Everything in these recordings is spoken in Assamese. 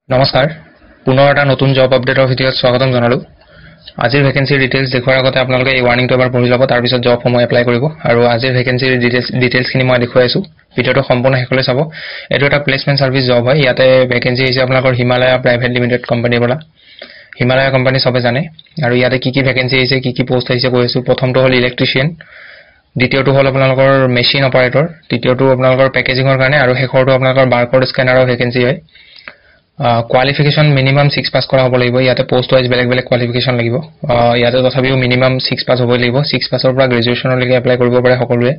নমস্কাৰ পুনৰ এটা নতুন জব আপডেটৰ ভিডিঅ'ত স্বাগতম জনালো আজিৰ ভ্যাকেন্সিৰ ডিটেইলছ দেখুৱাৰ আগতে আপোনালোকে এই ৱাৰ্নিংটো এবাৰ পঢ়ি ল'ব তাৰ পিছত জব সমূহ এপ্লাই কৰিব আৰু আজিৰ ভ্যাকেন্সিৰ ডিটেইলছখিনি মই দেখুৱাই আছো ভিডিঅ'টো সম্পূৰ্ণ শেষলৈ চাব এটো এটা প্লেসমেন্ট সাৰ্ভিস জব হয় ইয়াতে ভ্যাকেন্সি হৈছে আপোনালোকৰ হিমালয়া প্ৰাইভেট লিমিটেড কোম্পানীৰ পৰা হিমালয়া কোম্পানী সবে জানে আৰু ইয়াতে কি ভ্যাকেন্সি হৈছে কি পোষ্ট আহিছে কৈ আছো প্ৰথমটো হ'ল ইলেক্ট্ৰিচিয়ান দ্বিতীয়টো হ'ল আপোনালোকৰ মেচিন অপাৰেটৰ তৃতীয়টো আপোনালোকৰ পেকেজিংৰ কাৰণে আৰু শেষৰটো আপোনালোকৰ বাৰকোড স্ক্যানাৰৰ ভ্যাকেন্সি হয় qualification minimum 6 pass কৰা হ'ব লাগিব ইয়াতে পোষ্ট ওয়াইজ বেলেগ qualification লাগিব ইয়াতে তথাপিও minimum 6 pass হ'ব লাগিব 6 passৰ পৰা গ্ৰেজুৱেচনৰ লৈকে এপ্লাই কৰিব পাৰে সকলোৱে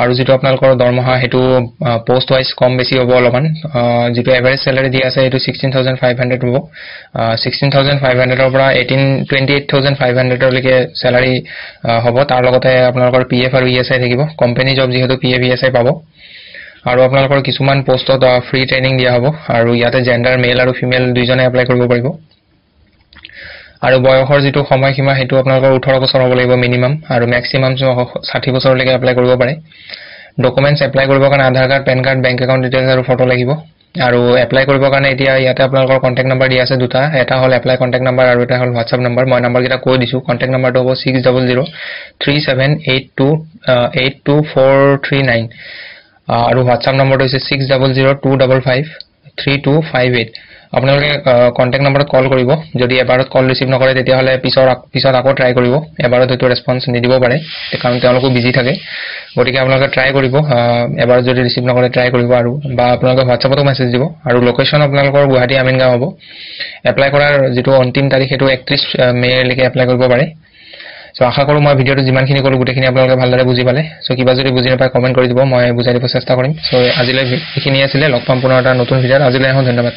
আৰু যেটো আপোনালোকৰ দৰমহা হেতু পোষ্ট ওয়াইজ কম বেছি হ'ব অলপমান যেটো এভাৰেজ স্যালাৰি দি আছে হেতু 16500 হ'ব 16500 ৰ পৰা 28500 লৈকে স্যালাৰি হ'ব তাৰ লগতে আপোনালোকৰ পিএফ আৰু ইএসআই থাকিব কোম্পানী জব যেহেতু পিএফ ইএসআই পাব আৰু আপোনালোকৰ কিছুমান পোষ্টত ফ্ৰী ট্ৰেইনিং দিয়া হ'ব আৰু ইয়াতে জেন্ডাৰ মেল আৰু ফিমেল দুইজনে এপ্লাই কৰিব পাৰিব আৰু বয়সৰ যেটো সময়সীমা হেতু আপোনালোকৰ 18 বছৰ হ'ব লাগিব মিনিমাম আৰু ম্যাক্সিমাম 60 বছৰলৈকে এপ্লাই কৰিব পাৰে ডকুমেন্টছ এপ্লাই কৰিবৰ কাৰণে Aadhaar card pan card bank account details আৰু ফটো লাগিব আৰু এপ্লাই কৰিবৰ কাৰণে এতিয়া ইয়াতে আপোনালোকৰ কন্টাক্ট নম্বৰ দিয়া আছে দুটা এটা হ'ল এপ্লাই কন্টাক্ট নম্বৰ আৰু এটা হ'ল WhatsApp নম্বৰ মই নম্বৰ কিটা কৈ দিছো কন্টাক্ট নম্বৰটো হ'ব 600378282439 আৰু WhatsApp নম্বৰটো হৈছে 6002553258 আপোনালোকে কন্টাক্ট নম্বৰত কল কৰিব যদি এবাৰত কল ৰিসিভ নকৰে তেতিয়া হলে পিছত আকৌ ট্ৰাই কৰিব এবাৰত হয়তো ৰেসপন্স নিদিব পাৰে কাৰণ তেওঁলোকো বিজি থাকে গতিকে আপোনালোকে ট্ৰাই কৰিব এবাৰ যদি ৰিসিভ নকৰে ট্ৰাই কৰিব আৰু বা আপোনালোকে WhatsAppতো মেছেজ দিব আৰু লোকেশন আপোনালোকৰ গুৱাহাটী আমিনগাঁও হ'ব এপ্লাই কৰাৰ যেটো অন্তিম তাৰিখ হেতু 31 মে লৈকে এপ্লাই কৰিব পাৰে সো আশা কৰো মই ভিডিঅটো যিমানখিনি কলো গুটেখিনি আপোনালোকে ভালদৰে বুজি পালে সো কিবা যদি বুজি নাপায় কমেন্ট কৰি দিব মই বুজাই দিব চেষ্টা কৰিম সো আজিলৈ এইখিনি আছিল লগ পাম পুনৰ এটা নতুন ভিডিঅত আজিলৈ ধন্যবাদ